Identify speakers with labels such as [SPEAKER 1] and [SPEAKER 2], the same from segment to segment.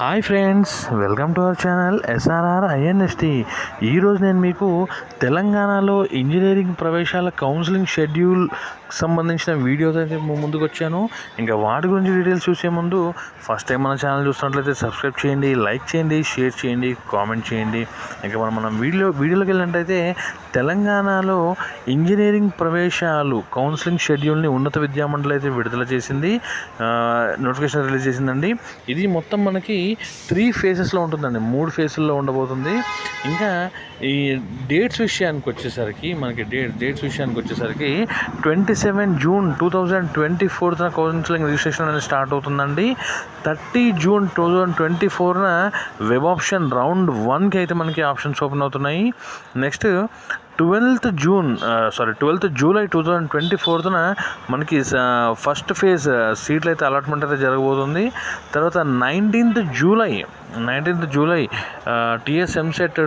[SPEAKER 1] Hi friends, welcome to our channel SRR INST. ఈరోజు నేను మీకు తెలంగాణలో ఇంజనీరింగ్ ప్రవేశాల కౌన్సిలింగ్ షెడ్యూల్ సంబంధించిన వీడియోస్ అయితే ముందుకు వచ్చాను. ఇంకా వాటి గురించి డీటెయిల్స్ చూసే ముందు ఫస్ట్ టైం మన ఛానల్ చూస్తున్నట్లయితే సబ్స్క్రైబ్ చేయండి, లైక్ చేయండి, షేర్ చేయండి, కామెంట్ చేయండి. ఇంకా మనం వీడియోలోకి వెళ్ళినట్టయితే తెలంగాణలో ఇంజనీరింగ్ ప్రవేశాలు కౌన్సిలింగ్ షెడ్యూల్ని ఉన్నత విద్యామండలి అయితే విడుదల చేసింది, నోటిఫికేషన్ రిలీజ్ చేసిందండి. ఇది మొత్తం మనకి 3 ఫేజెస్లో ఉంటుందండి, 3 ఫేజుల్లో ఉండబోతుంది. ఇంకా ఈ డేట్స్ విషయానికి వచ్చేసరికి 27 జూన్ 2024 కౌన్సిలింగ్ రిజిస్ట్రేషన్ అనేది స్టార్ట్ అవుతుందండి. 30 జూన్ 2024 వెబ్ ఆప్షన్ రౌండ్ 1కి అయితే మనకి ఆప్షన్స్ ఓపెన్ అవుతున్నాయి. నెక్స్ట్ 12th జూలై 2024 మనకి ఫస్ట్ ఫేజ్ సీట్లు అయితే అలాట్మెంట్ అయితే జరగబోతుంది. తర్వాత 19th July TS EAMCET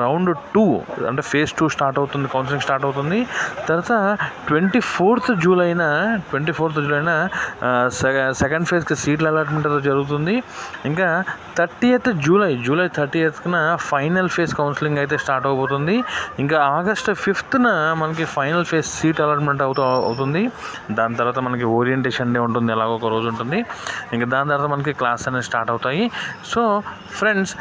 [SPEAKER 1] round 2 అంటే ఫేజ్ 2 స్టార్ట్ అవుతుంది, కౌన్సిలింగ్ స్టార్ట్ అవుతుంది. తర్వాత 24th జూలైన సెకండ్ ఫేజ్కి సీట్ల అలాట్మెంట్ అయితే జరుగుతుంది. ఇంకా 30th July 30th final phase counselling అయితే స్టార్ట్ అవబోతుంది. ఇంకా ఆగస్ట్ 5th మనకి ఫైనల్ ఫేజ్ సీట్ అలాట్మెంట్ అవుతుంది. దాని తర్వాత మనకి ఓరియంటేషన్ డే ఉంటుంది, ఎలాగో ఒక రోజు ఉంటుంది. ఇంకా దాని తర్వాత మనకి క్లాస్ అనేది స్టార్ట్ అవుతాయి. సో ఫ్రెండ్స్,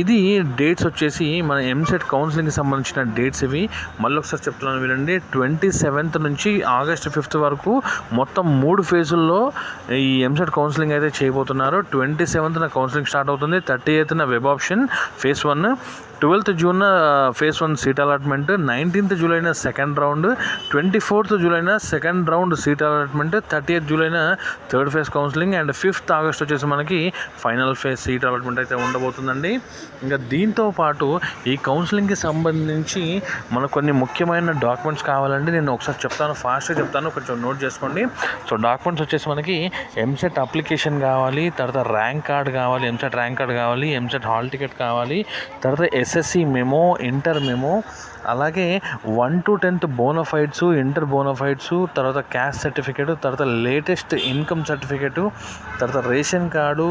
[SPEAKER 1] ఇది డేట్స్ వచ్చేసి మన ఎంసెట్ కౌన్సిలింగ్కి సంబంధించిన డేట్స్ ఇవి. మళ్ళీ ఒకసారి చెప్తున్నాను వినండి. 27th నుంచి ఆగస్ట్ 5th వరకు మొత్తం 3 ఫేజుల్లో ఈ ఎంసెట్ కౌన్సిలింగ్ అయితే చేయబోతున్నారు. 27th కౌన్సిలింగ్ స్టార్ట్ అవుతుంది. 30th web option phase 1, 12th June phase 1 seat allotment, 19th జూలైన సెకండ్ రౌండ్, 24th జూలైన second round seat allotment, 30th జూలైన third phase counselling and 5th August వచ్చేసి మనకి ఫైనల్ ఫేజ్ సీట్ అలాట్మెంట్ అయితే ఉండబోతుందండి. ఇంకా దీంతో పాటు ఈ కౌన్సిలింగ్కి సంబంధించి మనకు కొన్ని ముఖ్యమైన డాక్యుమెంట్స్ కావాలండి. నేను ఒకసారి చెప్తాను, ఫాస్ట్గా చెప్తాను, కొంచెం నోట్ చేసుకోండి. సో డాక్యుమెంట్స్ వచ్చేసి మనకి ఎంసెట్ అప్లికేషన్ కావాలి, తర్వాత ర్యాంక్ కార్డ్ కావాలి, ఎంసెట్ ర్యాంక్ కార్డ్ కావాలి, ఎంసెట్ హాల్ టికెట్ కావాలి, తర్వాత ఎస్ఎస్సి మెమో, ఇంటర్ మెమో, అలాగే 1 to 10th bona fides, inter bona fides, తర్వాత క్యాస్ట్ సర్టిఫికేట్, తర్వాత లేటెస్ట్ ఇన్కమ్ సర్టిఫికేటు, తర్వాత రేషన్ కార్డు,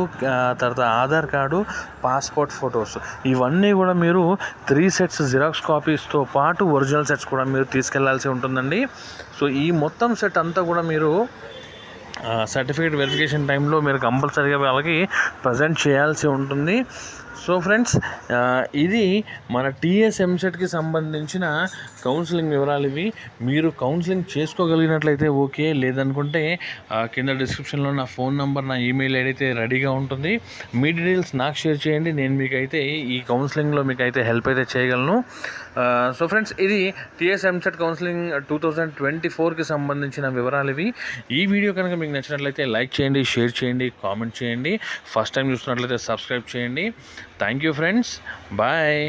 [SPEAKER 1] తర్వాత ఆధార్ కార్డు, పాస్పోర్ట్ ఫొటోస్, ఇవన్నీ కూడా మీరు 3 sets జిరాక్స్ కాపీస్తో పాటు ఒరిజినల్ సెట్స్ కూడా మీరు తీసుకెళ్లాల్సి ఉంటుందండి. సో ఈ మొత్తం సెట్ అంతా కూడా మీరు సర్టిఫికేట్ వెరిఫికేషన్ టైంలో మీరు కంపల్సరీగా వాళ్ళకి ప్రజెంట్ చేయాల్సి ఉంటుంది. సో ఫ్రెండ్స్, ఇది మన టీఎస్ ఎంసెట్కి సంబంధించిన కౌన్సిలింగ్ వివరాలు ఇవి. మీరు కౌన్సిలింగ్ చేసుకోగలిగినట్లయితే ఓకే, లేదనుకుంటే కింద డిస్క్రిప్షన్లో నా ఫోన్ నెంబర్, నా ఈమెయిల్ ఐడి అయితే రెడీగా ఉంటుంది. మీ డీటెయిల్స్ నాకు షేర్ చేయండి, నేను మీకైతే ఈ కౌన్సిలింగ్లో మీకైతే హెల్ప్ అయితే చేయగలను. సో ఫ్రెండ్స్, ఇది టీఎస్ ఎంసెట్ కౌన్సిలింగ్ 2024కి సంబంధించిన వివరాలు ఇవి. ఈ వీడియో కనుక మీకు నచ్చినట్లయితే లైక్ చేయండి, షేర్ చేయండి, కామెంట్ చేయండి. ఫస్ట్ టైం చూస్తున్నట్లయితే సబ్స్క్రైబ్ చేయండి. Thank you friends, bye.